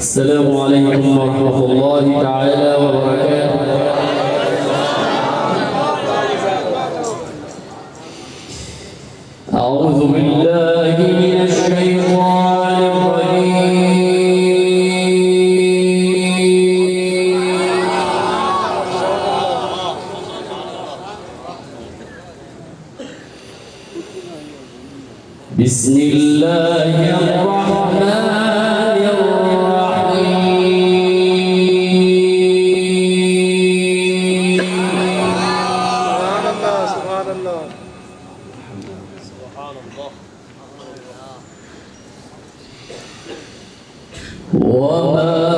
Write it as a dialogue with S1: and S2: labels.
S1: السلام عليكم ورحمة الله تعالى وبركاته. أعوذ بالله من الشيطان الرجيم. بسم الله الرحمن الرحيم.
S2: سبحان الله
S1: وما